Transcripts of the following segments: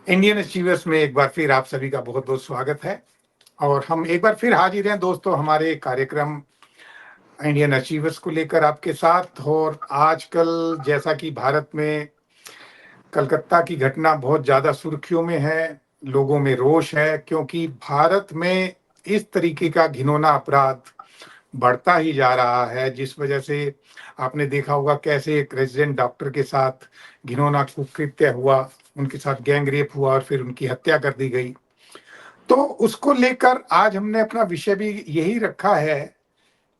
Indian achievers में एक बार फिर आप सभी का बहुत बहुत स्वागत है। और हम एक बार फिर हाजिर हैं दोस्तों हमारे कार्यक्रम इंडियन अचीवर्स को लेकर आपके साथ। और आजकल जैसा कि भारत में कलकत्ता की घटना बहुत ज्यादा सुर्खियों में है, लोगों में रोष है, क्योंकि भारत में इस तरीके का घिनौना अपराध बढ़ता ही जा रहा है, जिस वजह से आपने देखा होगा कैसे एक रेजिडेंट डॉक्टर के साथ घिनौना कुकृत्य हुआ, उनके साथ गैंग रेप हुआ और फिर उनकी हत्या कर दी गई। तो उसको लेकर आज हमने अपना विषय भी यही रखा है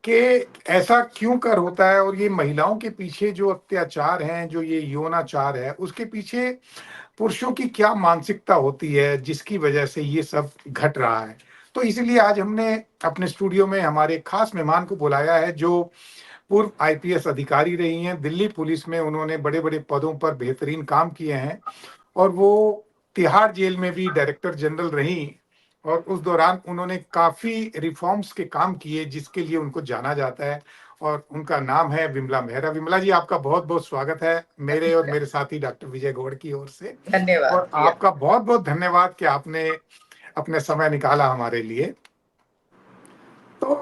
कि ऐसा क्यों कर होता है और ये महिलाओं के पीछे जो अत्याचार हैं, जो ये यौनाचार है, उसके पीछे पुरुषों की क्या मानसिकता होती है जिसकी वजह से ये सब घट रहा है। तो इसीलिए आज हमने अपने स्टूडियो में हमारे खास मेहमान को बुलाया है, जो पूर्व आईपीएस अधिकारी रही हैं दिल्ली पुलिस में। उन्होंने बड़े बड़े पदों पर बेहतरीन काम किए हैं और वो तिहाड़ जेल में भी डायरेक्टर जनरल रही और उस दौरान उन्होंने काफी रिफॉर्म्स के काम किए जिसके लिए उनको जाना जाता है। और उनका नाम है विमला मेहरा। विमला जी, आपका बहुत बहुत स्वागत है मेरे और मेरे साथी डॉक्टर विजय गौड़ की ओर से। धन्यवाद और भैया। आपका बहुत बहुत धन्यवाद कि आपने अपने समय निकाला हमारे लिए। तो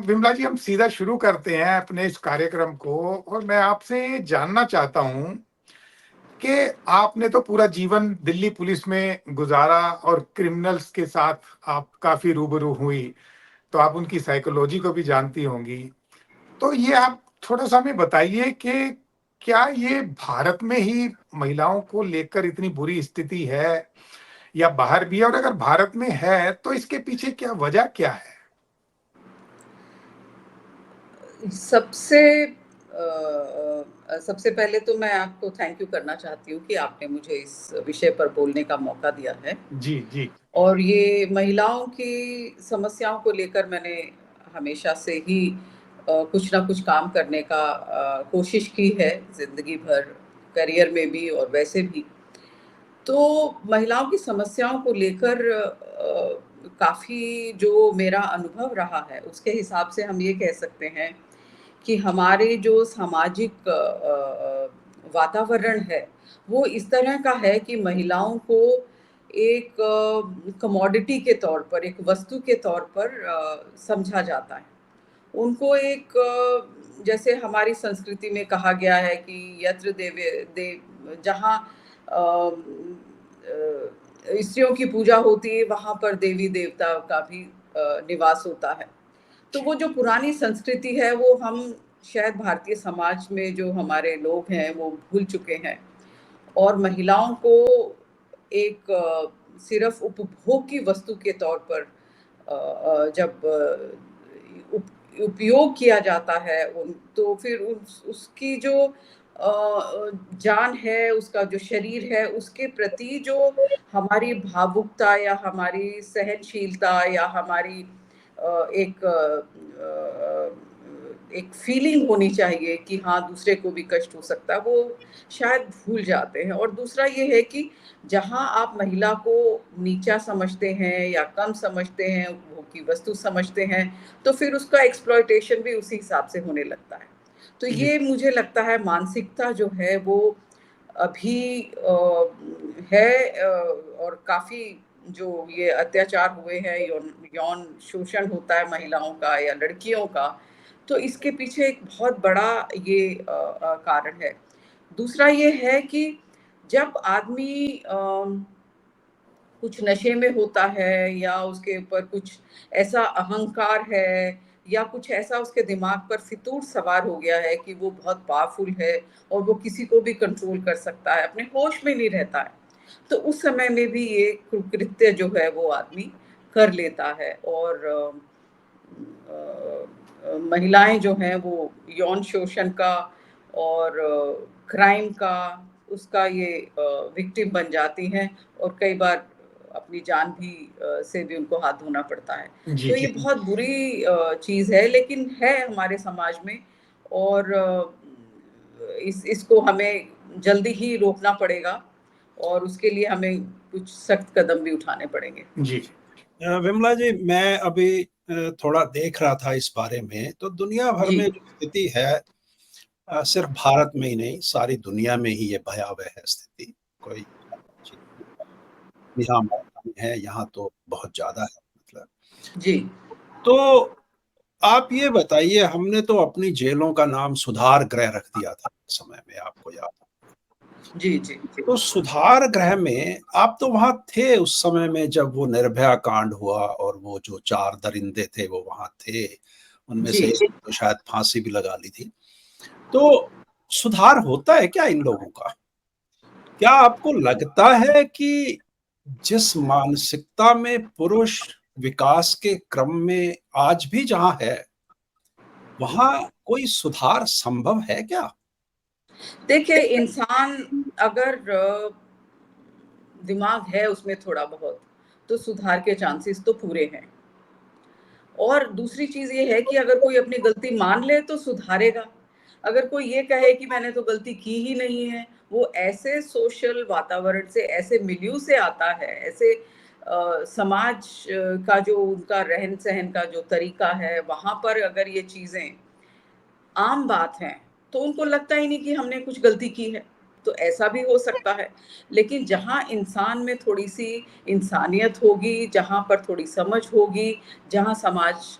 विमला जी, हम सीधा शुरू करते हैं अपने इस कार्यक्रम को। और मैं आपसे जानना चाहता हूं कि आपने तो पूरा जीवन दिल्ली पुलिस में गुजारा और क्रिमिनल्स के साथ आप काफी रूबरू हुई, तो आप उनकी साइकोलॉजी को भी जानती होंगी। तो ये आप थोड़ा सा हमें बताइए कि क्या ये भारत में ही महिलाओं को लेकर इतनी बुरी स्थिति है या बाहर भी है, और अगर भारत में है तो इसके पीछे क्या वजह क्या है? सबसे सबसे पहले तो मैं आपको थैंक यू करना चाहती हूँ कि आपने मुझे इस विषय पर बोलने का मौका दिया है। जी जी। और ये महिलाओं की समस्याओं को लेकर मैंने हमेशा से ही कुछ ना कुछ काम करने का कोशिश की है ज़िंदगी भर, करियर में भी और वैसे भी। तो महिलाओं की समस्याओं को लेकर काफ़ी जो मेरा अनुभव रहा है, उसके हिसाब से हम ये कह सकते हैं कि हमारे जो सामाजिक वातावरण है, वो इस तरह का है कि महिलाओं को एक कमोडिटी के तौर पर, एक वस्तु के तौर पर समझा जाता है। उनको एक जैसे हमारी संस्कृति में कहा गया है कि यत्र देवे देव, जहाँ स्त्रियों की पूजा होती है, वहाँ पर देवी देवता का भी निवास होता है। तो वो जो पुरानी संस्कृति है, वो हम शायद भारतीय समाज में जो हमारे लोग हैं वो भूल चुके हैं। और महिलाओं को एक सिर्फ उपभोग की वस्तु के तौर पर जब उपयोग किया जाता है उन, तो फिर उसकी जो जान है, उसका जो शरीर है, उसके प्रति जो हमारी भावुकता या हमारी सहनशीलता या हमारी एक फीलिंग होनी चाहिए कि हाँ, दूसरे को भी कष्ट हो सकता है, वो शायद भूल जाते हैं। और दूसरा ये है कि जहाँ आप महिला को नीचा समझते हैं या कम समझते हैं, उपभोग की वस्तु समझते हैं, तो फिर उसका एक्सप्लॉयटेशन भी उसी हिसाब से होने लगता है। तो जी ये मुझे लगता है मानसिकता जो है वो अभी है। और काफ़ी जो ये अत्याचार हुए हैं, यौन यौन शोषण होता है महिलाओं का या लड़कियों का, तो इसके पीछे एक बहुत बड़ा ये कारण है। दूसरा ये है कि जब आदमी कुछ नशे में होता है या उसके ऊपर कुछ ऐसा अहंकार है या कुछ ऐसा उसके दिमाग पर फितूर सवार हो गया है कि वो बहुत पावरफुल है और वो किसी को भी कंट्रोल कर सकता है, अपने होश में नहीं रहता है, तो उस समय में भी ये कृत्य जो है वो आदमी कर लेता है। और महिलाएं जो हैं वो यौन शोषण का और क्राइम का, उसका ये विक्टिम बन जाती हैं और कई बार अपनी जान भी से भी उनको हाथ धोना पड़ता है। जी। तो ये जी बहुत बुरी चीज़ है, लेकिन है हमारे समाज में। और इसको हमें जल्दी ही रोकना पड़ेगा और उसके लिए हमें कुछ सख्त कदम भी उठाने पड़ेंगे। जी। विमला जी, मैं अभी थोड़ा देख रहा था इस बारे में, तो दुनिया भर जी। में जो स्थिति है, सिर्फ भारत में ही नहीं, सारी दुनिया में ही ये भयावह है स्थिति। कोई यहाँ में है, यहाँ तो बहुत ज़्यादा है मतलब। जी। तो आप ये बताइए, हमने तो अपनी जेलों का नाम सुधार गृह रख दिया था उस समय में, आपको याद हो। जी, जी, जी। तो सुधार गृह में आप तो वहाँ थे उस समय में जब वो निर्भया कांड हुआ और वो जो 4 दरिंदे थे वो वहाँ थे। उनमें जी। से एक तो शायद फांसी भी लगा ली थी। तो सुधार होता है क्या इन लोगों का? क्या आपको लगता है कि जिस मानसिकता में पुरुष विकास के क्रम में आज भी जहाँ है, वहाँ कोई सुधार संभव है क्या? देखिए, इंसान अगर दिमाग है उसमें थोड़ा बहुत, तो सुधार के चांसेस तो पूरे हैं। और दूसरी चीज़ ये है कि अगर कोई अपनी गलती मान ले तो सुधारेगा। अगर कोई ये कहे कि मैंने तो गलती की ही नहीं है, वो ऐसे सोशल वातावरण से, ऐसे मिलियू से आता है, ऐसे समाज का जो उनका रहन-सहन का जो तरीका है, वहाँ पर अगर ये चीज़ें आम बात है, तो उनको लगता ही नहीं कि हमने कुछ गलती की है, तो ऐसा भी हो सकता है। लेकिन जहाँ इंसान में थोड़ी-सी इंसानियत होगी, जहाँ पर थोड़ी समझ होगी, जहाँ समाज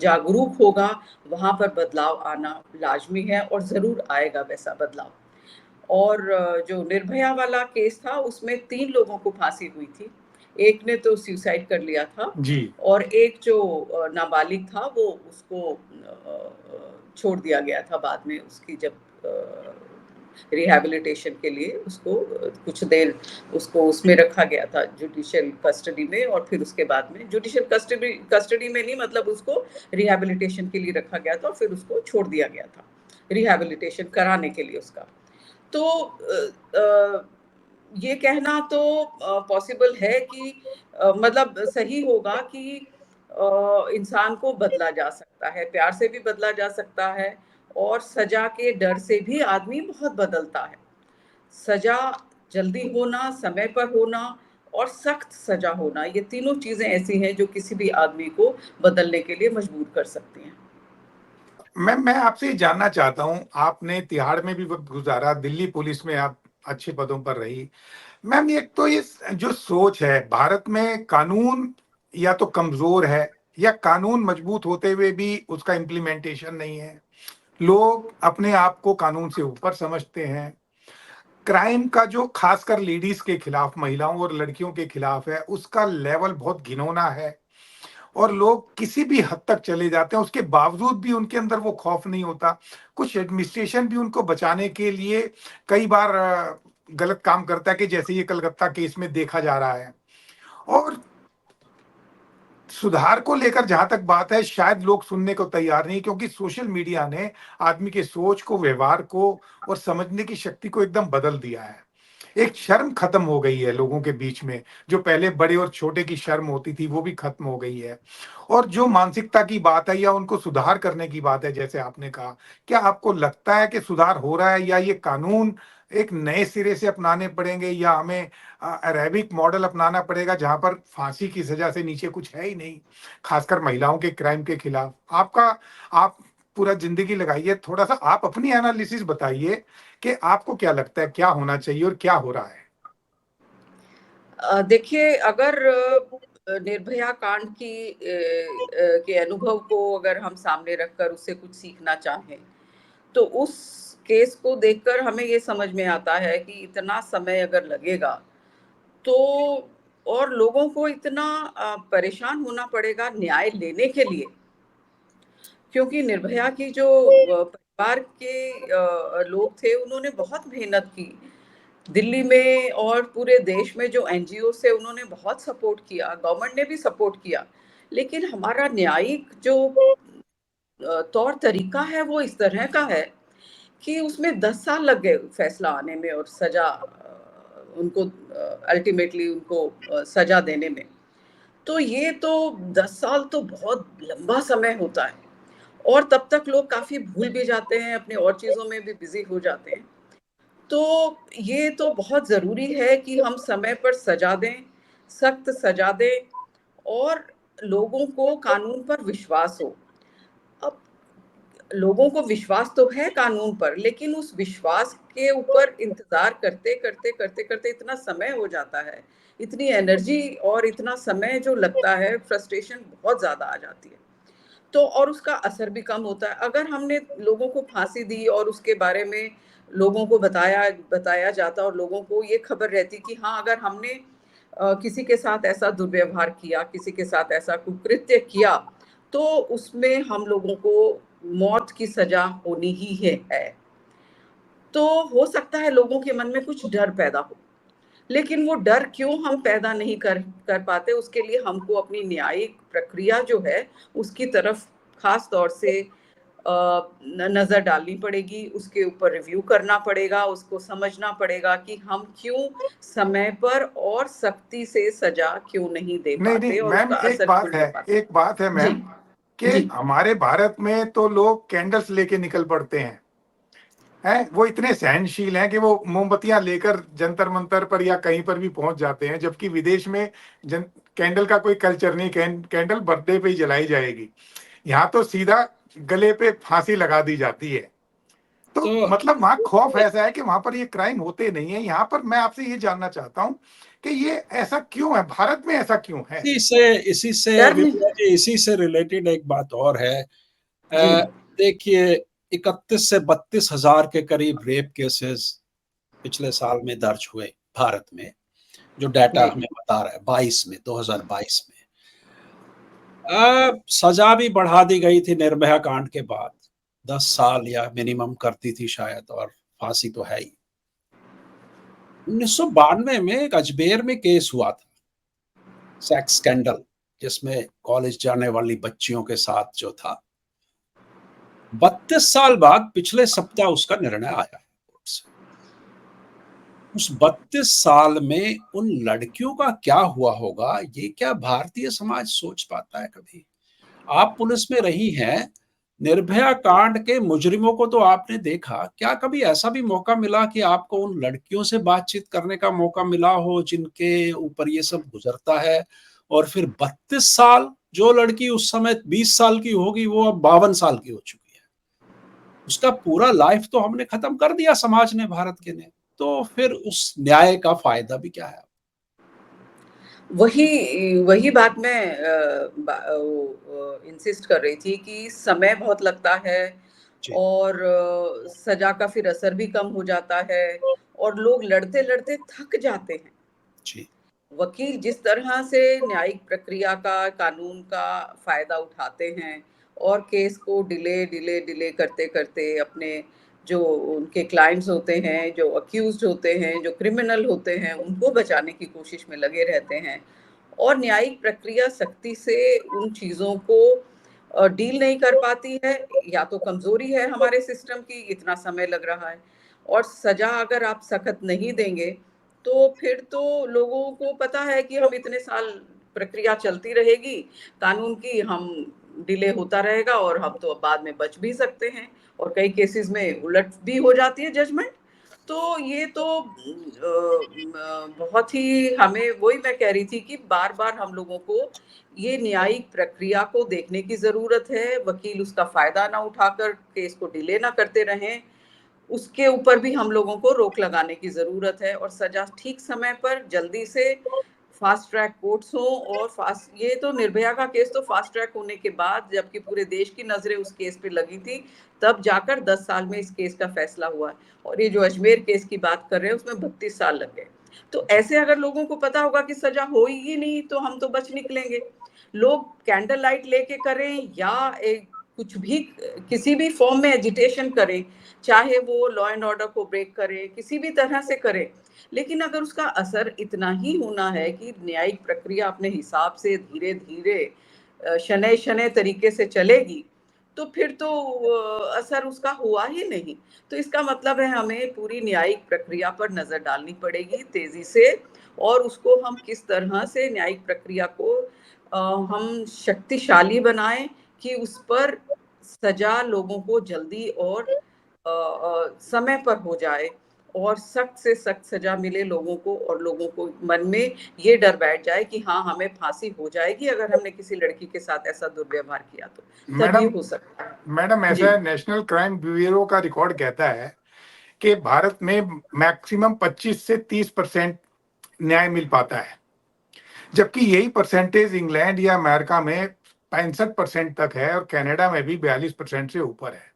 जागरूक होगा, वहाँ पर बदलाव आना लाज़मी है और ज़रूर आएगा वैसा बदलाव। और जो निर्भया वाला केस था, उसमें 3 लोगों को फांसी हुई थी। एक ने तो सुसाइड कर लिया था जी। और एक जो नाबालिग था वो उसको छोड़ दिया गया था बाद में उसकी जब रिहैबिलिटेशन के लिए उसको कुछ देर उसको उसमें रखा गया था जुडिशियल कस्टडी में और फिर उसके बाद में जुडिशियल कस्टडी कस्टडी में नहीं मतलब उसको रिहैबिलिटेशन के लिए रखा गया था और फिर उसको छोड़ दिया गया था, रिहैबिलिटेशन कराने के लिए उसका। तो ये कहना तो पॉसिबल है कि मतलब सही होगा कि इंसान को बदला जा सकता है, प्यार से भी बदला जा सकता है और सज़ा के डर से भी आदमी बहुत बदलता है। सज़ा जल्दी होना, समय पर होना और सख्त सज़ा होना, ये तीनों चीज़ें ऐसी हैं जो किसी भी आदमी को बदलने के लिए मजबूर कर सकती हैं। मैं आपसे ये जानना चाहता हूँ, आपने तिहाड़ में भी वक़्त गुज़ारा, दिल्ली पुलिस में आप अच्छे पदों पर रही। मैम, एक तो ये जो सोच है, भारत में कानून या तो कमज़ोर है या कानून मजबूत होते हुए भी उसका इम्प्लीमेंटेशन नहीं है। लोग अपने आप को कानून से ऊपर समझते हैं। क्राइम का जो खासकर लेडीज़ के खिलाफ, महिलाओं और लड़कियों के खिलाफ है, उसका लेवल बहुत घिनौना है। और लोग किसी भी हद तक चले जाते हैं, उसके बावजूद भी उनके अंदर वो खौफ नहीं होता। कुछ एडमिनिस्ट्रेशन भी उनको बचाने के लिए कई बार गलत काम करता है कि जैसे ये कलकत्ता केस में देखा जा रहा है। और सुधार को लेकर जहाँ तक बात है, शायद लोग सुनने को तैयार नहीं, क्योंकि सोशल मीडिया ने आदमी के सोच को, व्यवहार को और समझने की शक्ति को एकदम बदल दिया है। एक शर्म खत्म हो गई है लोगों के बीच में, जो पहले बड़े और छोटे की शर्म होती थी, वो भी खत्म हो गई है। और जो मानसिकता की बात है या उनको सुधार करने की बात है, जैसे आपने कहा, क्या आपको लगता है कि सुधार हो रहा है या ये कानून एक नए सिरे से अपनाने पड़ेंगे या हमें अरेबिक मॉडल अपनाना पड़ेगा जहाँ पर फांसी की सज़ा से नीचे कुछ है ही नहीं, खासकर महिलाओं के क्राइम के खिलाफ? आप पूरा ज़िंदगी लगाई है, थोड़ा-सा आप अपनी एनालिसिस बताइए कि आपको क्या लगता है, क्या होना चाहिए और क्या हो रहा है? देखिए अगर निर्भया कांड के अनुभव को अगर हम सामने रखकर उससे कुछ सीखना चाहें, तो उस केस को देखकर हमें ये समझ में आता है कि इतना समय अगर लगेगा, तो और लोगों को इतना परेशान होना पड़ेगा न्याय लेने के लिए, क्योंकि निर्भया की जो परिवार के लोग थे, उन्होंने बहुत मेहनत की। दिल्ली में और पूरे देश में जो एनजीओ से उन्होंने बहुत सपोर्ट किया, गवर्नमेंट ने भी सपोर्ट किया। लेकिन हमारा न्यायिक जो तौर तरीका है वो इस तरह का है कि उसमें 10 साल लग गए फैसला आने में और सजा उनको अल्टीमेटली उनको सजा देने में। तो ये तो 10 साल तो बहुत लंबा समय होता है और तब तक लोग काफ़ी भूल भी जाते हैं, अपनी और चीज़ों में भी बिज़ी हो जाते हैं। तो ये तो बहुत ज़रूरी है कि हम समय पर सज़ा दें, सख्त सज़ा दें और लोगों को कानून पर विश्वास हो। अब लोगों को विश्वास तो है कानून पर, लेकिन उस विश्वास के ऊपर इंतजार करते करते करते करते इतना समय हो जाता है, इतनी एनर्जी और इतना समय जो लगता है, फ्रस्ट्रेशन बहुत ज्यादा आ जाती है। तो और उसका असर भी कम होता है। अगर हमने लोगों को फांसी दी और उसके बारे में लोगों को बताया बताया जाता और लोगों को ये खबर रहती कि हाँ, अगर हमने किसी के साथ ऐसा दुर्व्यवहार किया, किसी के साथ ऐसा कुकृत्य किया, तो उसमें हम लोगों को मौत की सजा होनी ही है। तो हो सकता है लोगों के मन में कुछ डर पैदा हो, लेकिन वो डर क्यों हम पैदा नहीं कर पाते, उसके लिए हमको अपनी न्यायिक प्रक्रिया जो है उसकी तरफ खास तौर से नजर डालनी पड़ेगी, उसके ऊपर रिव्यू करना पड़ेगा, उसको समझना पड़ेगा कि हम क्यों समय पर और सख्ती से सजा क्यों नहीं दे नहीं नहीं पाते और मैम, उसका असर क्यों नहीं पाते। एक बात है जी मैम, कि जी हमारे भारत में तो लोग कैंडल्स लेके निकल पड़ते हैं, वो इतने सहनशील हैं कि वो मोमबत्तियां लेकर जंतर मंतर पर या कहीं पर भी पहुंच जाते हैं, जबकि विदेश में कैंडल का कोई कल्चर नहीं, कैंडल बर्थडे पे ही जलाई जाएगी। यहाँ तो सीधा गले पे फांसी लगा दी जाती है। तो तो मतलब वहाँ खौफ ऐसा है कि वहां पर ये क्राइम होते नहीं है। यहाँ पर मैं आपसे ये जानना चाहता हूँ कि ये ऐसा क्यों है, भारत में ऐसा क्यों है? इसी से डर नहीं। विद्या जी, इसी से रिलेटेड एक बात और है। जी देखिए, 31 से 32 हजार के करीब रेप केसेस पिछले साल में दर्ज हुए भारत में, जो डाटा जी हमें बता रहा है 2022 में। सजा भी बढ़ा दी गई थी निर्भया कांड के बाद, 10 साल या मिनिमम करती थी शायद, और फांसी तो है ही। 1992 में एक अजमेर में केस हुआ था, सेक्स स्कैंडल, जिसमें कॉलेज जाने वाली बच्चियों के साथ जो था। 32 साल बाद पिछले सप्ताह उसका निर्णय आया है कोर्ट से। उस 32 साल में उन लड़कियों का क्या हुआ होगा, ये क्या भारतीय समाज सोच पाता है कभी? आप पुलिस में रही हैं, निर्भया कांड के मुजरिमों को तो आपने देखा, क्या कभी ऐसा भी मौका मिला कि आपको उन लड़कियों से बातचीत करने का मौका मिला हो जिनके ऊपर ये सब गुजरता है? और फिर 32 साल, जो लड़की उस समय 20 साल की होगी वो अब 52 साल की हो चुकी है, उसका पूरा लाइफ तो हमने खत्म कर दिया समाज ने, भारत के ने। तो फिर उस न्याय का फायदा भी क्या है? वही वही बात मैं इंसिस्ट कर रही थी कि समय बहुत लगता है जी और सजा का फिर असर भी कम हो जाता है और लोग लड़ते लड़ते थक जाते हैं। जी वकील जिस तरह से न्यायिक प्रक्रिया का, कानून का फायदा उठाते हैं और केस को डिले डिले डिले करते करते अपने जो उनके क्लाइंट्स होते हैं, जो अक्यूज्ड होते हैं, जो क्रिमिनल होते हैं, उनको बचाने की कोशिश में लगे रहते हैं और न्यायिक प्रक्रिया सख्ती से उन चीजों को डील नहीं कर पाती है, या तो कमजोरी है हमारे सिस्टम की, इतना समय लग रहा है। और सजा अगर आप सख्त नहीं देंगे तो फिर तो लोगों को पता है कि हम इतने साल प्रक्रिया चलती रहेगी कानून की, हम डिले होता रहेगा और हम तो बाद में बच भी सकते हैं और कई केसेस में उलट भी हो जाती है जजमेंट। तो ये तो बहुत ही, हमें वही मैं कह रही थी कि बार बार हम लोगों को ये न्यायिक प्रक्रिया को देखने की जरूरत है, वकील उसका फायदा ना उठाकर केस को डिले ना करते रहें, उसके ऊपर भी हम लोगों को रोक लगाने की जरूरत है और सजा ठीक समय पर जल्दी से फास्ट ट्रैक कोर्ट्स हो। और फास्ट, ये तो निर्भया का केस तो फास्ट ट्रैक होने के बाद, जबकि पूरे देश की नजरें उस केस पे लगी थी, तब जाकर 10 साल में इस केस का फैसला हुआ है। और ये जो अजमेर केस की बात कर रहे हैं उसमें 32 साल लग गए। तो ऐसे अगर लोगों को पता होगा कि सजा होगी नहीं तो हम तो बच निकलेंगे। लोग कैंडल लाइट लेके करें या एक कुछ भी, किसी भी फॉर्म में एजिटेशन करें, चाहे वो लॉ एंड ऑर्डर को ब्रेक करे, किसी भी तरह से करे, लेकिन अगर उसका असर इतना ही होना है कि न्यायिक प्रक्रिया अपने हिसाब से धीरे धीरे शनै शनै तरीके से चलेगी, तो फिर तो असर उसका हुआ ही नहीं। तो इसका मतलब है हमें पूरी न्यायिक प्रक्रिया पर नजर डालनी पड़ेगी तेजी से, और उसको हम किस तरह से न्यायिक प्रक्रिया को हम शक्तिशाली बनाएं कि उस पर सजा लोगों को जल्दी और समय पर हो जाए और सख्त से सख्त सजा मिले लोगों को, और लोगों को मन में ये डर बैठ जाए कि हाँ, हमें फांसी हो जाएगी अगर हमने किसी लड़की के साथ ऐसा दुर्व्यवहार किया तो, तब ये मैडम हो सकता है। मैडम ऐसा जी है, नेशनल क्राइम ब्यूरो का रिकॉर्ड कहता है कि भारत में मैक्सिमम 25 से 30% न्याय मिल पाता है, जबकि यही परसेंटेज इंग्लैंड या अमेरिका में 65% तक है, और कनाडा में भी 42% से ऊपर है।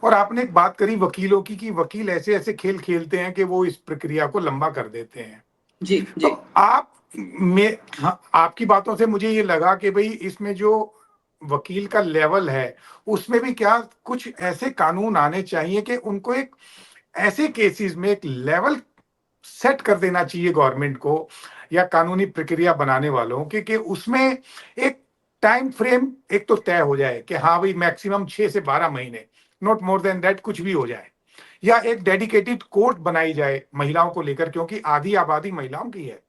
और आपने एक बात करी वकीलों की, कि वकील ऐसे ऐसे खेल खेलते हैं कि वो इस प्रक्रिया को लंबा कर देते हैं। जी जी तो आप में हाँ, आपकी बातों से मुझे ये लगा कि भाई इसमें जो वकील का लेवल है, उसमें भी क्या कुछ ऐसे कानून आने चाहिए कि उनको एक ऐसे केसेस में एक लेवल सेट कर देना चाहिए गवर्नमेंट को या कानूनी प्रक्रिया बनाने वालों के, कि उसमें एक टाइम फ्रेम एक तो तय हो जाए कि हाँ भाई मैक्सिमम 6 से 12 महीने, नॉट मोर देन दैट, कुछ भी हो जाए। या एक डेडिकेटेड कोर्ट बनाई जाए महिलाओं को लेकर, क्योंकि आधी आबादी महिलाओं की है।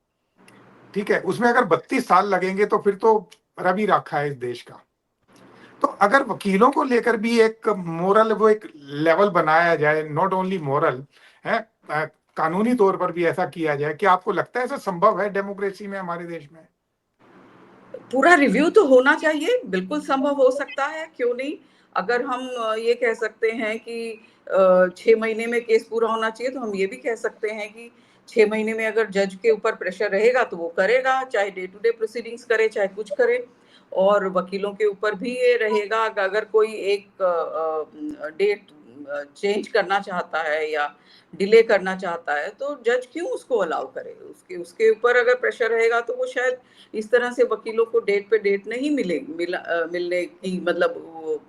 ठीक है, उसमें अगर 32 साल लगेंगे तो फिर तो रवि राखा है इस देश का। तो अगर वकीलों को लेकर भी एक मोरल, वो एक लेवल बनाया जाए, नॉट ओनली मोरल है, कानूनी तौर पर भी ऐसा किया जाए, कि आपको लगता है ऐसा संभव है डेमोक्रेसी में हमारे देश में? पूरा रिव्यू तो होना चाहिए, बिल्कुल संभव हो सकता है, क्यों नहीं। अगर हम ये कह सकते हैं कि 6 महीने में केस पूरा होना चाहिए, तो हम ये भी कह सकते हैं कि 6 महीने में अगर जज के ऊपर प्रेशर रहेगा तो वो करेगा, चाहे डे टू डे प्रोसीडिंग्स करे, चाहे कुछ करे। और वकीलों के ऊपर भी ये रहेगा कि अगर कोई एक डेट चेंज करना चाहता है या डिले करना चाहता है, तो जज क्यों उसको अलाउ करे। उसके उसके ऊपर अगर प्रेशर रहेगा तो वो शायद इस तरह से वकीलों को डेट पे डेट नहीं मिलने की, मतलब वो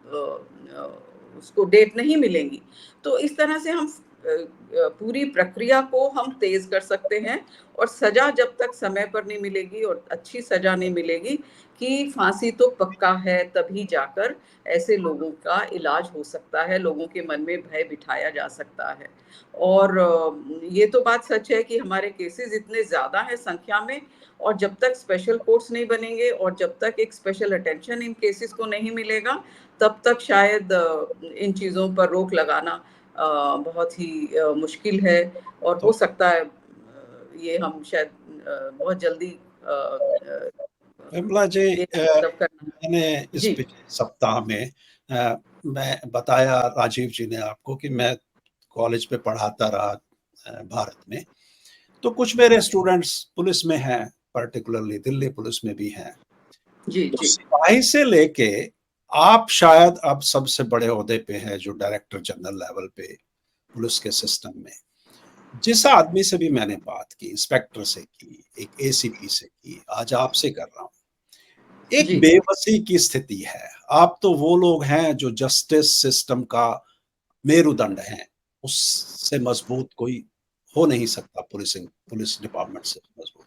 उसको डेट नहीं मिलेंगी। तो इस तरह से हम पूरी प्रक्रिया को हम तेज कर सकते हैं, और सजा जब तक समय पर नहीं मिलेगी और अच्छी सजा नहीं मिलेगी कि फांसी तो पक्का है, तभी जाकर ऐसे लोगों का इलाज हो सकता है, लोगों के मन में भय बिठाया जा सकता है। और ये तो बात सच है कि हमारे केसेस इतने ज्यादा हैं संख्या में, और जब तक स्पेशल कोर्ट्स नहीं बनेंगे और जब तक एक स्पेशल अटेंशन इन केसेस को नहीं मिलेगा, तब तक शायद इन चीज़ों पर रोक लगाना बहुत ही मुश्किल है। और हो तो सकता है ये हम शायद बहुत जल्दी विमला जी, ये मतलब करना। मैंने इस जी पिछले सप्ताह में मैं बताया राजीव जी ने आपको कि मैं कॉलेज में पढ़ाता रहा भारत में। तो कुछ मेरे स्टूडेंट्स पुलिस में हैं, पर्टिकुलरली दिल्ली पुलिस में भी हैं। जी तो जी सिपाही से लेके आप शायद अब सबसे बड़े ओहदे पे हैं, जो डायरेक्टर जनरल लेवल पे पुलिस के सिस्टम में। जिस आदमी से भी मैंने बात की, इंस्पेक्टर से की, एक एसीपी से की, आज आपसे कर रहा हूं, एक जी बेबसी की स्थिति है। आप तो वो लोग हैं जो जस्टिस सिस्टम का मेरुदंड हैं, उससे मजबूत कोई हो नहीं सकता, पुलिस डिपार्टमेंट से मजबूत।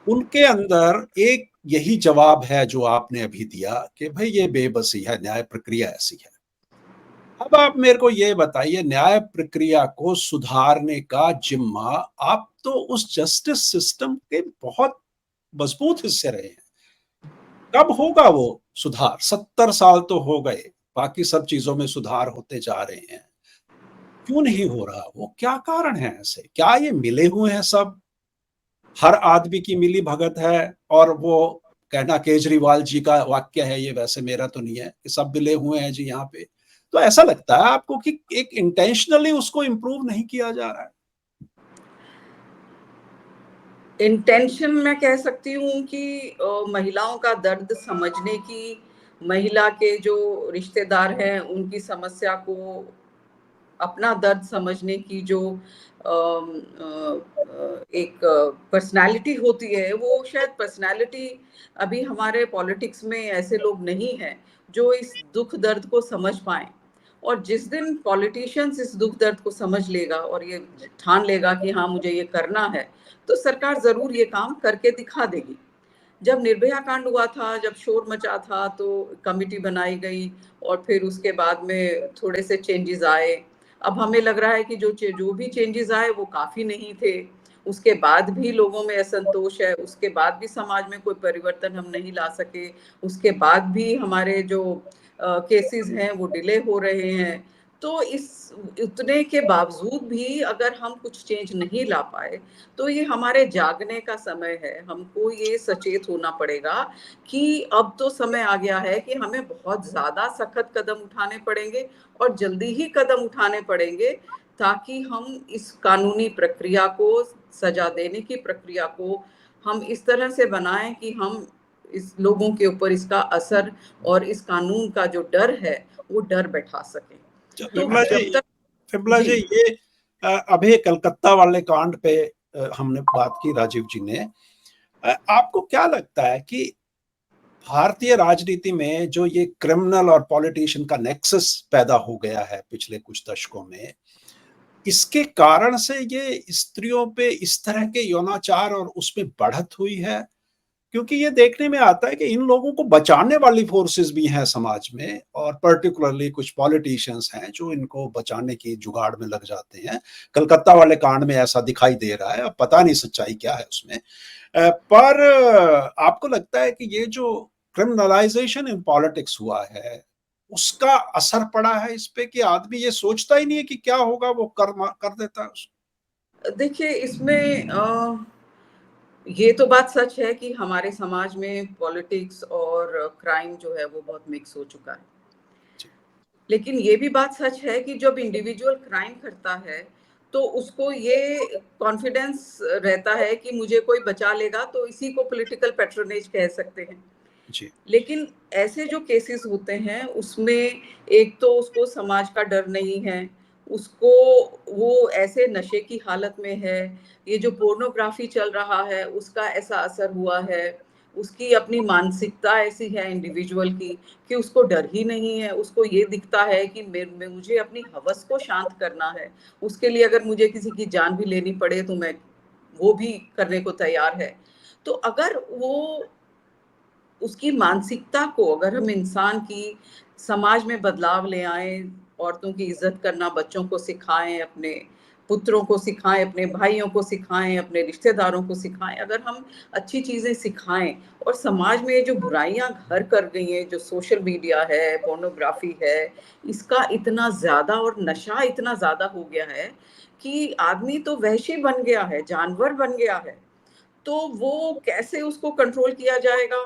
उनके अंदर एक यही जवाब है जो आपने अभी दिया कि भाई ये बेबसी है, न्याय प्रक्रिया ऐसी है। अब आप मेरे को ये बताइए, न्याय प्रक्रिया को सुधारने का जिम्मा आप तो उस जस्टिस सिस्टम के बहुत मजबूत हिस्से रहे हैं। कब होगा वो सुधार? 70 साल तो हो गए, बाकी सब चीजों में सुधार होते जा रहे हैं, क्यों नहीं हो रहा? वो क्या कारण है ऐसे? क्या ये मिले हुए हैं सब? हर आदमी की मिली भगत है? और वो कहना केजरीवाल जी का वाक्य है ये, वैसे मेरा तो नहीं है, कि सब मिले हुए हैं जी यहाँ पे। तो ऐसा लगता है आपको कि एक इंटेंशनली उसको इम्प्रूव नहीं किया जा रहा है? इंटेंशन मैं कह सकती हूँ कि महिलाओं का दर्द समझने की, महिला के जो रिश्तेदार हैं उनकी समस्या को, अपना दर्द समझने की जो एक पर्सनालिटी होती है, वो शायद पर्सनालिटी अभी हमारे पॉलिटिक्स में ऐसे लोग नहीं हैं जो इस दुख दर्द को समझ पाए। और जिस दिन पॉलिटिशियंस इस दुख दर्द को समझ लेगा और ये ठान लेगा कि हाँ मुझे ये करना है, तो सरकार जरूर ये काम करके दिखा देगी। जब निर्भया कांड हुआ था, जब शोर मचा था, तो कमिटी बनाई गई और फिर उसके बाद में थोड़े से चेंजेस आए। अब हमें लग रहा है कि जो भी चेंजेस आए वो काफी नहीं थे। उसके बाद भी लोगों में असंतोष है, उसके बाद भी समाज में कोई परिवर्तन हम नहीं ला सके, उसके बाद भी हमारे जो केसेस हैं वो डिले हो रहे हैं। तो इस उतने के बावजूद भी अगर हम कुछ चेंज नहीं ला पाए, तो ये हमारे जागने का समय है। हमको ये सचेत होना पड़ेगा कि अब तो समय आ गया है कि हमें बहुत ज़्यादा सख्त कदम उठाने पड़ेंगे और जल्दी ही कदम उठाने पड़ेंगे, ताकि हम इस कानूनी प्रक्रिया को, सजा देने की प्रक्रिया को हम इस तरह से बनाएं कि हम इस लोगों के ऊपर इसका असर और इस कानून का जो डर है, वो डर बैठा सकें। तो जब तक विमला जी, ये अभी कलकत्ता वाले कांड पे हमने बात की राजीव जी ने, आपको क्या लगता है कि भारतीय राजनीति में जो ये क्रिमिनल और पॉलिटिशियन का नेक्सस पैदा हो गया है पिछले कुछ दशकों में, इसके कारण से ये स्त्रियों पे इस तरह के यौनाचार और उसमें बढ़त हुई है? क्योंकि ये देखने में आता है कि इन लोगों को बचाने वाली फोर्सेस भी हैं समाज में, और पर्टिकुलरली कुछ पॉलिटिशियंस हैं जो इनको बचाने की जुगाड़ में लग जाते हैं। कलकत्ता वाले कांड में ऐसा दिखाई दे रहा है, अब पता नहीं सच्चाई क्या है उसमें। पर आपको लगता है कि ये जो क्रिमिनलाइजेशन इन पॉलिटिक्स हुआ है, उसका असर पड़ा है इस पे कि आदमी ये सोचता ही नहीं है कि क्या होगा, वो कर देता है उसको? देखिए, इसमें ये तो बात सच है कि हमारे समाज में पॉलिटिक्स और क्राइम जो है वो बहुत मिक्स हो चुका है। लेकिन ये भी बात सच है कि जब इंडिविजुअल क्राइम करता है, तो उसको ये कॉन्फिडेंस रहता है कि मुझे कोई बचा लेगा, तो इसी को पॉलिटिकल पैट्रोनेज कह सकते हैं। जी। लेकिन ऐसे जो केसेस होते हैं, उसमें एक तो उसको समाज का डर नहीं है, उसको, वो ऐसे नशे की हालत में है, ये जो पोर्नोग्राफी चल रहा है उसका ऐसा असर हुआ है, उसकी अपनी मानसिकता ऐसी है इंडिविजुअल की कि उसको डर ही नहीं है। उसको ये दिखता है कि मुझे अपनी हवस को शांत करना है, उसके लिए अगर मुझे किसी की जान भी लेनी पड़े तो मैं वो भी करने को तैयार है। तो अगर वो, उसकी मानसिकता को अगर हम इंसान की समाज में बदलाव ले आए, औरतों की इज्जत करना बच्चों को सिखाएं, अपने पुत्रों को सिखाएं, अपने भाइयों को सिखाएं, अपने रिश्तेदारों को सिखाएं, अगर हम अच्छी चीजें सिखाएं और समाज में जो बुराइयां घर कर गई हैं, जो सोशल मीडिया है, पोर्नोग्राफी है, इसका इतना ज्यादा और नशा इतना ज्यादा हो गया है कि आदमी तो वहशी बन गया है, जानवर बन गया है। तो वो कैसे उसको कंट्रोल किया जाएगा,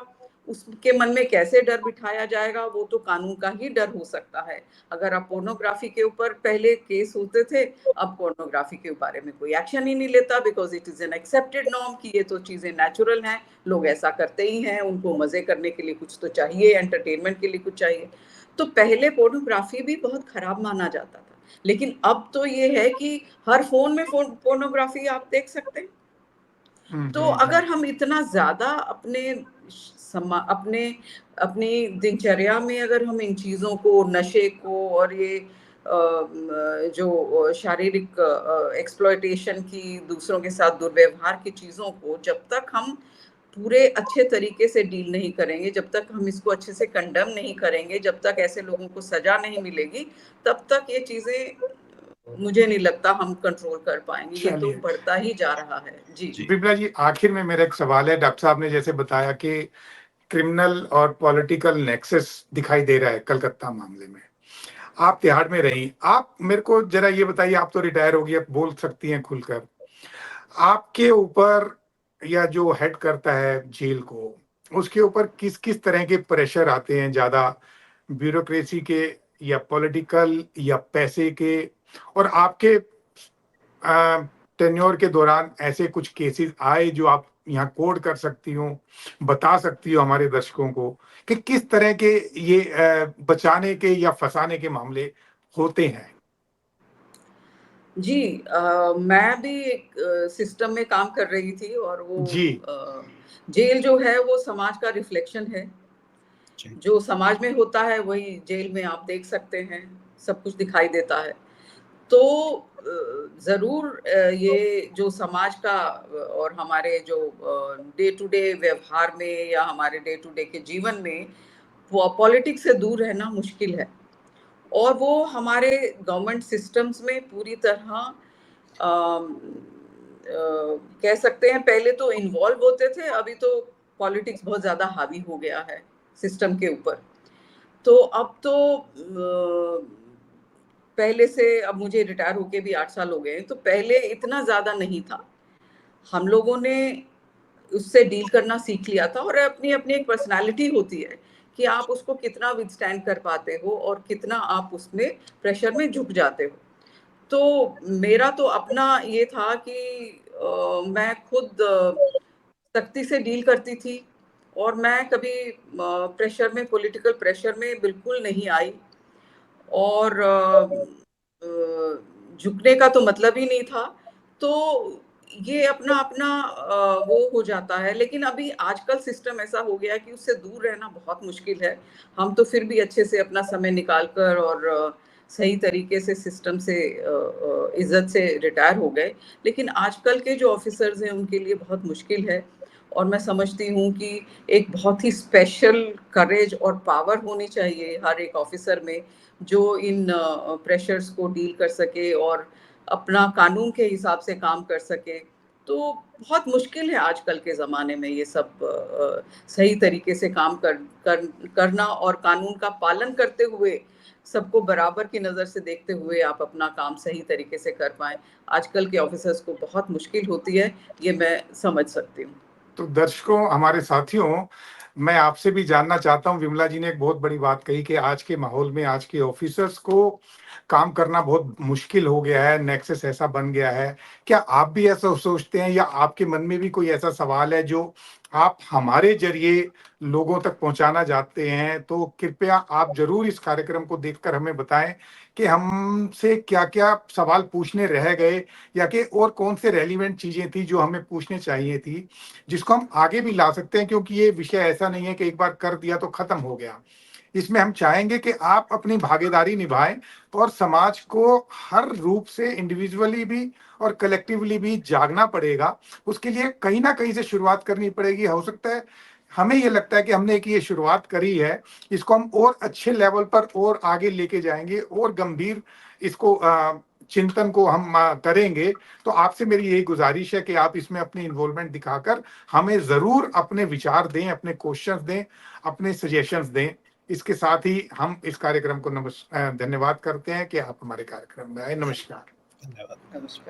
उसके मन में कैसे डर बिठाया जाएगा, वो तो कानून का ही डर हो सकता है। अगर आप पोर्नोग्राफी के ऊपर पहले केस होते थे, अब पोर्नोग्राफी के बारे में कोई एक्शन ही नहीं लेता, because it is an accepted norm कि ये तो चीजें नेचुरल हैं, लोग ऐसा करते ही हैं, उनको मजे करने के लिए कुछ तो चाहिए, एंटरटेनमेंट के लिए कुछ चाहिए। तो पहले पोर्नोग्राफी भी बहुत खराब माना जाता था, लेकिन अब तो ये है कि हर फोन में पोर्नोग्राफी आप देख सकते हैं। तो अगर हम इतना ज्यादा अपने अपनी दिनचर्या में अगर हम इन चीजों को, नशे को और ये जो शारीरिक एक्सप्लॉयटेशन की, दूसरों के साथ दुर्व्यवहार की चीजों को जब तक हम पूरे अच्छे तरीके से डील नहीं करेंगे, जब तक हम इसको अच्छे से कंडेम नहीं करेंगे, जब तक ऐसे लोगों को सजा नहीं मिलेगी, तब तक ये चीजें मुझे नहीं लगता हम कंट्रोल कर पाएंगे। ये तो चलिए बढ़ता ही जा रहा है। जी। बिमला जी, आखिर में मेरा एक सवाल है। डॉक्टर साहब ने जैसे बताया कि क्रिमिनल और पॉलिटिकल नेक्सस दिखाई दे रहा है कलकत्ता मामले में। आप तिहाड़ में रही, आप मेरे को जरा ये बताइए, आप तो रिटायर हो गई, आप बोल सकती हैं खुलकर। आपके ऊपर या जो हेड करता है जेल को, उसके ऊपर किस किस तरह के प्रेशर आते हैं, ज्यादा ब्यूरोक्रेसी के या पॉलिटिकल या पैसे के? और आपके टेन्योर के दौरान ऐसे कुछ केसेस आए जो आप यहाँ कोड कर सकती हो, बता सकती हो हमारे दर्शकों को कि किस तरह के ये बचाने के या फंसाने के मामले होते हैं? जी, मैं भी एक सिस्टम में काम कर रही थी और वो जी। जेल जो है वो समाज का रिफ्लेक्शन है। जी। जो समाज में होता है वही जेल में आप देख सकते हैं, सब कुछ दिखाई देता है। तो ज़रूर ये जो समाज का और हमारे जो डे टू डे व्यवहार में या हमारे डे टू डे के जीवन में पॉलिटिक्स से दूर रहना मुश्किल है। और वो हमारे गवर्नमेंट सिस्टम्स में पूरी तरह कह सकते हैं, पहले तो इन्वॉल्व होते थे, अभी तो पॉलिटिक्स बहुत ज़्यादा हावी हो गया है सिस्टम के ऊपर। तो अब तो पहले से, अब मुझे रिटायर होके भी 8 साल हो गए हैं, तो पहले इतना ज़्यादा नहीं था। हम लोगों ने उससे डील करना सीख लिया था, और अपनी-अपनी एक पर्सनैलिटी होती है कि आप उसको कितना विथस्टैंड कर पाते हो और कितना आप उसमें प्रेशर में झुक जाते हो। तो मेरा तो अपना ये था कि मैं खुद सख्ती से डील करती थी, और मैं कभी प्रेशर में, पॉलिटिकल प्रेशर में बिल्कुल नहीं आई, और झुकने का तो मतलब ही नहीं था। तो ये अपना-अपना वो हो जाता है, लेकिन अभी आजकल सिस्टम ऐसा हो गया है कि उससे दूर रहना बहुत मुश्किल है। हम तो फिर भी अच्छे से अपना समय निकाल कर और सही तरीके से सिस्टम से इज़्ज़त से रिटायर हो गए। लेकिन आजकल के जो ऑफ़िसर्स हैं उनके लिए बहुत मुश्किल है, और मैं समझती हूँ कि एक बहुत ही स्पेशल करेज और पावर होनी चाहिए हर एक ऑफ़िसर में, जो इन प्रेशर्स को डील कर सके और अपना कानून के हिसाब से काम कर सके। तो बहुत मुश्किल है आजकल के ज़माने में ये सब सही तरीके से काम करना, और कानून का पालन करते हुए, सबको बराबर की नज़र से देखते हुए आप अपना काम सही तरीके से कर पाएँ। आजकल के ऑफ़िसर्स को बहुत मुश्किल होती है, ये मैं समझ सकती हूँ। तो दर्शकों, हमारे साथियों, मैं आपसे भी जानना चाहता हूँ, विमला जी ने एक बहुत बड़ी बात कही कि आज के माहौल में आज के ऑफिसर्स को काम करना बहुत मुश्किल हो गया है, नेक्सस ऐसा बन गया है। क्या आप भी ऐसा सोचते हैं, या आपके मन में भी कोई ऐसा सवाल है जो आप हमारे ज़रिए लोगों तक पहुँचाना चाहते हैं? तो कृपया आप ज़रूर इस कार्यक्रम को देखकर हमें बताएँ कि हमसे क्या-क्या सवाल पूछने रह गए, या कि और कौन से रेलेवेंट चीज़ें थी जो हमें पूछनी चाहिए थी, जिसको हम आगे भी ला सकते हैं, क्योंकि ये विषय ऐसा नहीं है कि एक बार कर दिया तो खत्म हो गया। इसमें हम चाहेंगे कि आप अपनी भागीदारी निभाएं, और समाज को हर रूप से इंडिविजुअली भी और कलेक्टिवली भी जागना पड़ेगा। उसके लिए कहीं ना कहीं से शुरुआत करनी पड़ेगी। हो सकता है, हमें ये लगता है कि हमने एक ये शुरुआत करी है, इसको हम और अच्छे लेवल पर और आगे लेके जाएंगे, और गंभीर इसको चिंतन को हम करेंगे। तो आपसे मेरी यही गुजारिश है कि आप इसमें अपनी इन्वॉल्वमेंट दिखाकर हमें ज़रूर अपने विचार दें, अपने क्वेश्चंस दें, अपने सजेशंस दें। इसके साथ ही हम इस कार्यक्रम को धन्यवाद करते हैं कि आप हमारे कार्यक्रम में आए। नमस्कार। धन्यवाद। नमस्कार।